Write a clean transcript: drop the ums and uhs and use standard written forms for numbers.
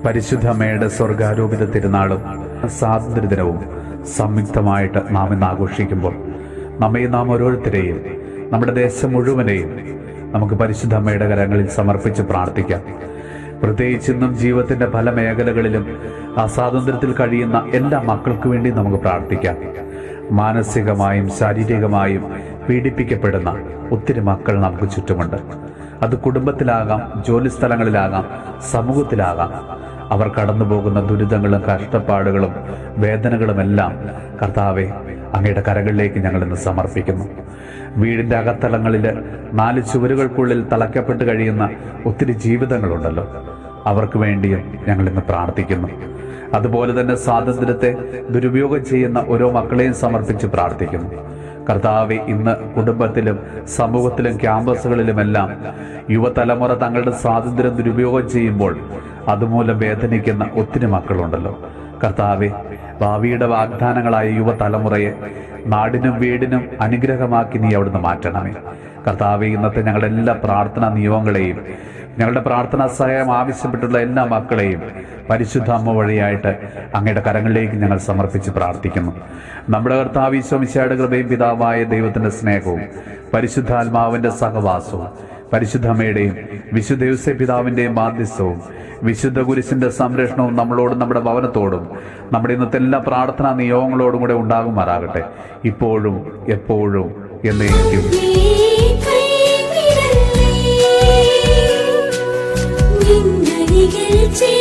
പരിശുദ്ധ അമ്മയുടെ സ്വർഗാരോപിത തിരുനാളും സ്വാതന്ത്ര്യദിനവും സംയുക്തമായിട്ട് നാം ഇന്ന് ആഘോഷിക്കുമ്പോൾ നാം ഓരോരുത്തരെയും നമ്മുടെ ദേശം മുഴുവനെയും നമുക്ക് പരിശുദ്ധ അമ്മയുടെ കരങ്ങളിൽ സമർപ്പിച്ച് പ്രാർത്ഥിക്കാം. പ്രത്യേകിച്ച് ഇന്നും ജീവിതത്തിന്റെ പല മേഖലകളിലും അസ്വാതന്ത്ര്യത്തിൽ കഴിയുന്ന എല്ലാ മക്കൾക്ക് വേണ്ടി നമുക്ക് പ്രാർത്ഥിക്കാം. മാനസികമായും ശാരീരികമായും പീഡിപ്പിക്കപ്പെടുന്ന ഒത്തിരി മക്കൾ നമുക്ക് ചുറ്റുമുണ്ട്. അത് കുടുംബത്തിലാകാം, ജോലിസ്ഥലങ്ങളിലാകാം, സമൂഹത്തിലാകാം. അവർ കടന്നു പോകുന്ന ദുരിതങ്ങളും കഷ്ടപ്പാടുകളും വേദനകളുമെല്ലാം കർത്താവെ അങ്ങയുടെ കരങ്ങളിലേക്ക് ഞങ്ങൾ ഇന്ന് സമർപ്പിക്കുന്നു. വീടിന്റെ അകത്തളങ്ങളിൽ 4 ചുവരുകൾക്കുള്ളിൽ തളയ്ക്കപ്പെട്ട് കഴിയുന്ന ഒത്തിരി ജീവിതങ്ങളുണ്ടല്ലോ, അവർക്ക് വേണ്ടിയും ഞങ്ങൾ ഇന്ന് പ്രാർത്ഥിക്കുന്നു. അതുപോലെ തന്നെ സ്വാതന്ത്ര്യത്തെ ദുരുപയോഗം ചെയ്യുന്ന ഓരോ മക്കളെയും സമർപ്പിച്ച് പ്രാർത്ഥിക്കുന്നു. കർത്താവെ, ഇന്ന് കുടുംബത്തിലും സമൂഹത്തിലും ക്യാമ്പസുകളിലുമെല്ലാം യുവതലമുറ തങ്ങളുടെ സ്വാതന്ത്ര്യം ദുരുപയോഗം ചെയ്യുമ്പോൾ അതുമൂലം വേദനിക്കുന്ന ഒത്തിരി മക്കളുണ്ടല്ലോ. കർത്താവെ, ഭാവിയുടെ വാഗ്ദാനങ്ങളായ യുവതലമുറയെ നാടിനും വീടിനും അനുഗ്രഹമാക്കി നീ അവിടുന്ന് മാറ്റണമേ. കർത്താവെ, ഇന്നത്തെ ഞങ്ങളുടെ എല്ലാ പ്രാർത്ഥനാ നിയോഗങ്ങളെയും ഞങ്ങളുടെ പ്രാർത്ഥനാ സഹായം ആവശ്യപ്പെട്ടുള്ള എല്ലാ മക്കളെയും പരിശുദ്ധ അമ്മ വഴിയായിട്ട് അങ്ങയുടെ കരങ്ങളിലേക്ക് ഞങ്ങൾ സമർപ്പിച്ച് പ്രാർത്ഥിക്കുന്നു. നമ്മുടെ കർത്താവ് ഈശോ മിശിഹായുടെ കൃപയും പിതാവായ ദൈവത്തിന്റെ സ്നേഹവും പരിശുദ്ധാത്മാവിന്റെ സഹവാസവും പരിശുദ്ധ അമ്മയുടെയും വിശുദ്ധ ഔസേപ്പ് പിതാവിന്റെയും മാധ്യസ്ഥവും വിശുദ്ധ കുരിശിന്റെ സംരക്ഷണവും നമ്മളോടും നമ്മുടെ ഭവനത്തോടും നമ്മുടെ ഇന്നത്തെ എല്ലാ പ്രാർത്ഥനാ നിയോഗങ്ങളോടും കൂടെ ഉണ്ടാകുമാറാകട്ടെ, ഇപ്പോഴും എപ്പോഴും എന്നേക്കും. ചേർന്നിടല്ലേ